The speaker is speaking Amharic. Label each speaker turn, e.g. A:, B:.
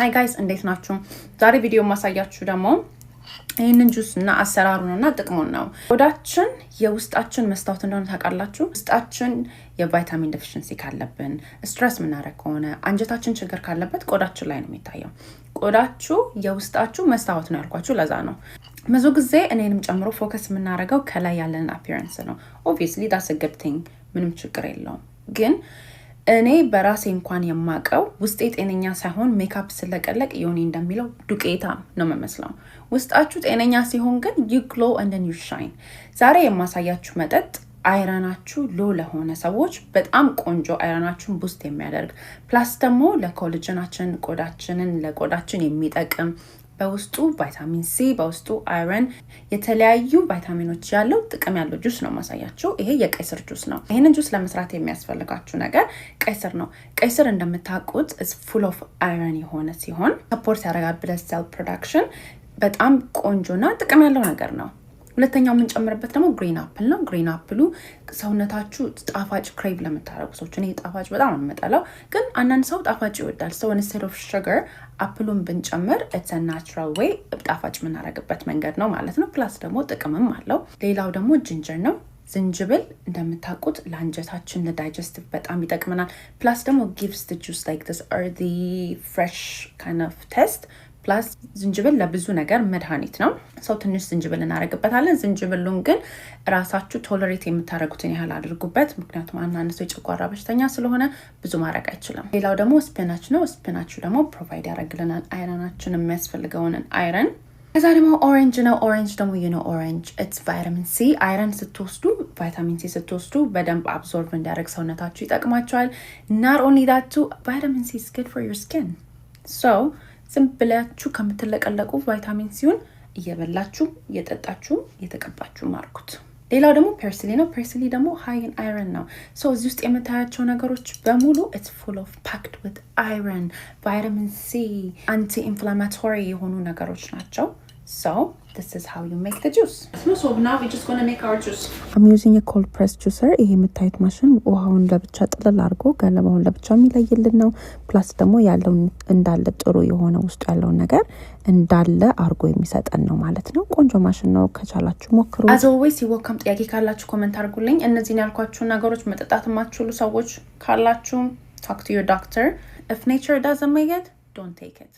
A: Hi guys, እንዴት ናችሁ? ዛሬ ቪዲዮ ማሳያችሁ ደግሞ ይሄንን ጁስ እና አሰራሩንና ጥቅሙን ነው። ቆዳችን የውስጣችን መስታወት እንደሆነ ታውቃላችሁ። ውስጣችን የቫይታሚን ዴፊሺየንሲ ካለብን፣ ስትረስ ምናረግ ከሆነ፣ አንጀታችን ችግር ካለበት ቆዳችን ላይ ነው የሚታየው። ቆዳችሁ የውስጣችሁ መስታወት ነው ያልኳችሁ ለዛ ነው። ብዙ ጊዜ እኔንም ጨምሮ ፎከስ የምናደርገው ከላይ ያለን አፒራንስ ነው። ኦብቪየስሊ ዳትስ አ ጉድ ቲንግ፣ ምንም ችግር የለውም። ግን እኔ በራሴ እንኳን የማቀው ውስጤ ጤነኛ ሳይሆን ሜካፕ ስለቀለቅ ዮኒ እንደሚለው ዱቄታም ነው የምመስለው። ውስጣችሁ ጤነኛ ሲሆን ግን you glow and then you shine። ዛሬ የማሳያችሁ መጠጥ አይረናችሁ ሎ ለሆነ ሰዎች በጣም ቆንጆ አይረናችሁን ቡስት የሚያደርግ ፕላስ ደግሞ ለኮላጅናችን ለቆዳችን የሚጠቅም በውስጡ ቫይታሚን ሲ በውስጡ አይረን የተለያዩ ቫይታሚኖች ያለው ጥቅም ያለው ጁስ ነው ማሳያችሁ። ይሄ የቀይ ስር ጁስ ነው። ይሄንን ጁስ ለመስራት የሚያስፈልጋችሁ ነገር ቀይ ስር ነው። ቀይ ስር እንደምታውቁት is full of iron የሆነ ሲሆን ሰፖርት ያደርጋል blood cell production። በጣም ቆንጆና ጥቅም ያለው ነገር ነው። ሁለተኛው የምንጨምርበት ደግሞ ግሪን አፕል ነው። ግሪን አፕሉ ሰውነታችሁ ጣፋጭ ክሬቭ ለምታረጉ ሰዎች፣ እኔ ጣፋጭ በጣም ነው የምጠላው፣ ግን አንዳንድ ሰው ጣፋጭ ይወዳል። so instead of sugar አፕሉን ብንጨምር it's a natural way ጣፋጭ የምናረግበት መንገድ ነው ማለት ነው። ፕላስ ደግሞ ጥቅምም አለው። ሌላው ደግሞ ጅንጀር ነው። ዝንጅብል እንደምታውቁት ለአንጀታችን ለዳይጀስቲቭ በጣም ይጠቅመናል። ፕላስ ደግሞ gives the juice like this earthy fresh kind of taste። ፕላስ ዝንጅብል ለብዙ ነገር መድኃኒት ነው። ሰው ትንሽ ዝንጅብል እናደርግበታለን። ዝንጅብሉን ግን ራሳችሁ ቶለሬት የምታደርጉትን ያህል አድርጉበት። ምክንያቱም አንዳንድ ሰው የጨጓራ በሽተኛ ስለሆነ ብዙ ማድረግ አይችልም። ሌላው ደግሞ ስፒናች ነው። ስፒናቹ ደግሞ ፕሮቫይድ ያደርግልናል አይረናችን የሚያስፈልገውን አይረን። ከዛ ደግሞ ኦሬንጅ ነው። ኦሬንጅ ደግሞ ኦሬንጅ ኢትስ ቫይታሚን ሲ። አይረን ስትወስዱ ቫይታሚን ሲ ስትወስዱ በደንብ አብዞርቭ እንዲያደርግ ሰውነታችሁ ይጠቅማቸዋል። not only that too vitamin C is good for your skin. so ዝም ብላችሁ ከምትለቀለቁ ቫይታሚን ሲሆን እየበላችሁ እየጠጣችሁ እየተቀባችሁ ማርኩት። ሌላው ደግሞ ፐርስሊ ነው። ፐርስሊ ደግሞ ሃይ ኢን አይረን ነው። ሶ እዚህ ውስጥ የምታያቸው ነገሮች በሙሉ it's full of packed with iron, vitamin C, anti-inflammatory የሆኑ ነገሮች ናቸው። So this is how you make the juice. So now we're just going to make our juice. I'm using a cold press juicer. ይሄ የምታዩት ማሽን ውሃውን ለብቻ ጥልል አድርጎ ገለባውን ለብቻ የሚለይልን ነው። ፕላስ ደግሞ ያለው እንዳለ ጥሩ የሆነ ውስጥ ያለው ነገር እንዳለ አድርጎ የሚሰጠን ነው ማለት ነው። ቆንጆ ማሽን ነው። ከቻላችሁ ሞክሩ። As always ይወከም ጥያቄ ካላችሁ ኮሜንት አድርጉልኝ። እነዚህን ያልኳችሁ ነገሮች መጠጣት የማትችሉ ሰዎች ካላችሁ talk to your doctor. If nature doesn't make it, don't take it.